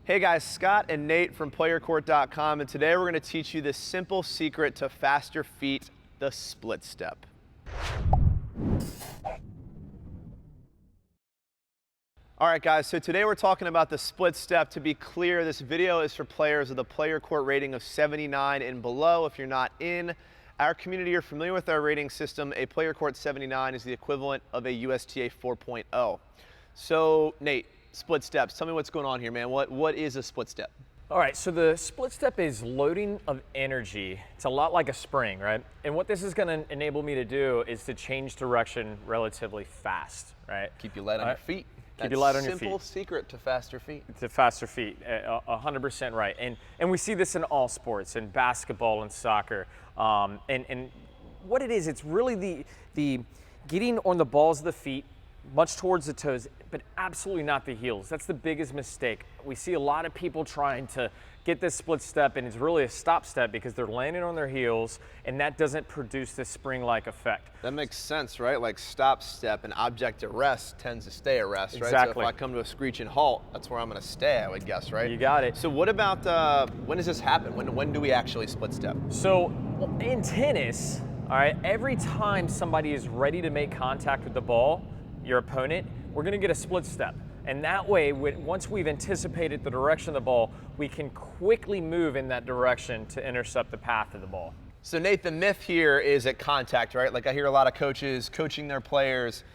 Hey guys, Scott and Nate from PlayYourCourt.com, and today we're going to teach you the simple secret to faster feet, the split step. All right guys, so today we're talking about the split step. To be clear, this video is for players with a PlayYourCourt rating of 79 and below. If you're not in our community or familiar with our rating system, a PlayYourCourt 79 is the equivalent of a USTA 4.0. So Nate, split steps. Tell me what's going on here, man. What is a split step? All right, so the split step is loading of energy. It's a lot like a spring, right? And what this is gonna enable me to do is to change direction relatively fast, right? Keep you light on your feet. Keep you light on your feet. Simple secret to faster feet. To faster feet, 100% right. And we see this in all sports, in basketball and soccer. And what it is, it's really the getting on the balls of the feet, much towards the toes, but absolutely not the heels. That's the biggest mistake. We see a lot of people trying to get this split step, and it's really a stop step because they're landing on their heels, and that doesn't produce this spring-like effect. That makes sense, right? Like stop step, an object at rest tends to stay at rest, right? Exactly. So if I come to a screeching halt, that's where I'm gonna stay, I would guess, right? You got it. So what about, when does this happen? When do we actually split step? So in tennis, all right, every time somebody is ready to make contact with the ball, your opponent, we're gonna get a split step. And that way, once we've anticipated the direction of the ball, we can quickly move in that direction to intercept the path of the ball. So Nate, the myth here is at contact, right? Like I hear a lot of coaches coaching their players,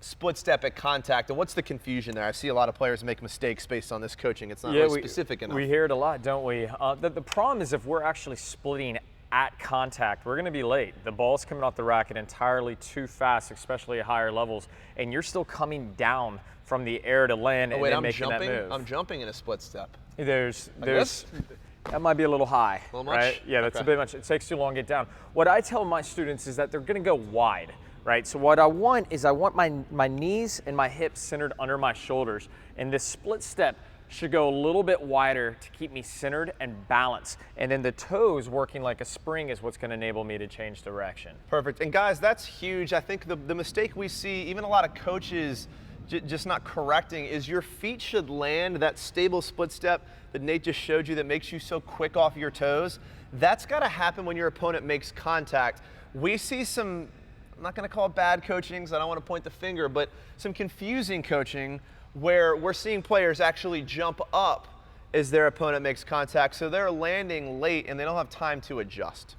split step at contact. And what's the confusion there? I see a lot of players make mistakes based on this coaching. It's not really specific enough. We hear it a lot, don't we? The problem is if we're actually splitting at contact, we're gonna be late. The ball's coming off the racket entirely too fast, especially at higher levels, and you're still coming down from the air to land and then making that move. I'm jumping in a split step. That might be a little high, a little much? Right? Yeah, that's a bit much. It takes too long to get down. What I tell my students is that they're gonna go wide, right? So what I want is my knees and my hips centered under my shoulders, and this split step should go a little bit wider to keep me centered and balanced. And then the toes working like a spring is what's gonna enable me to change direction. Perfect, and guys, that's huge. I think the mistake we see, even a lot of coaches just not correcting, is your feet should land that stable split step that Nate just showed you that makes you so quick off your toes. That's gotta happen when your opponent makes contact. We see some, I'm not gonna call it bad coaching, so I don't wanna point the finger, but some confusing coaching where we're seeing players actually jump up as their opponent makes contact, so they're landing late and they don't have time to adjust.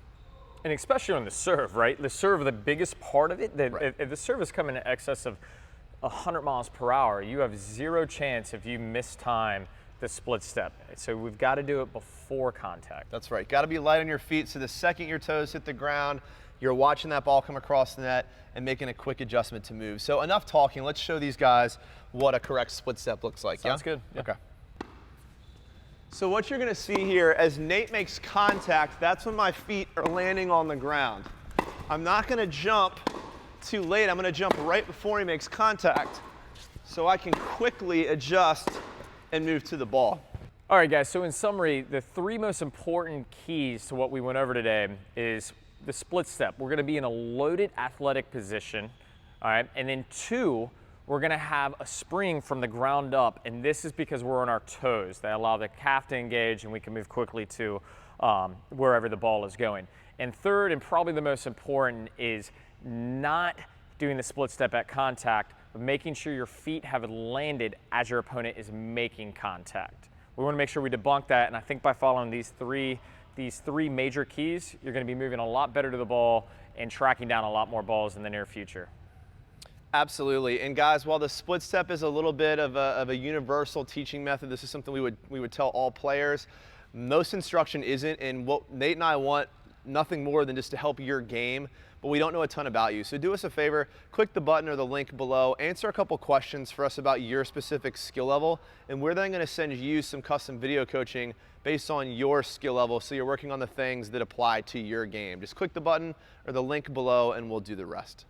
And especially on the serve, right? The serve, the biggest part of it, Right. if the serve is coming in excess of 100 miles per hour, you have zero chance if you miss time the split step. So we've got to do it before contact. That's right, got to be light on your feet, so the second your toes hit the ground, you're watching that ball come across the net and making a quick adjustment to move. So enough talking, let's show these guys what a correct split step looks like. Sounds good. Yeah. Okay. So what you're gonna see here, as Nate makes contact, that's when my feet are landing on the ground. I'm not gonna jump too late, I'm gonna jump right before he makes contact so I can quickly adjust and move to the ball. All right, guys, so in summary, the three most important keys to what we went over today is the split step. We're gonna be in a loaded athletic position, all right? And then two, we're gonna have a spring from the ground up, and this is because we're on our toes. They allow the calf to engage and we can move quickly to wherever the ball is going. And third, and probably the most important, is not doing the split step at contact, but making sure your feet have landed as your opponent is making contact. We wanna make sure we debunk that, and I think by following these three major keys, you're gonna be moving a lot better to the ball and tracking down a lot more balls in the near future. Absolutely, and guys, while the split step is a little bit of a universal teaching method, this is something we would tell all players. Most instruction isn't, and what Nate and I want, nothing more than just to help your game, but we don't know a ton about you. So do us a favor, click the button or the link below, answer a couple questions for us about your specific skill level, and we're then gonna send you some custom video coaching based on your skill level, so you're working on the things that apply to your game. Just click the button or the link below and we'll do the rest.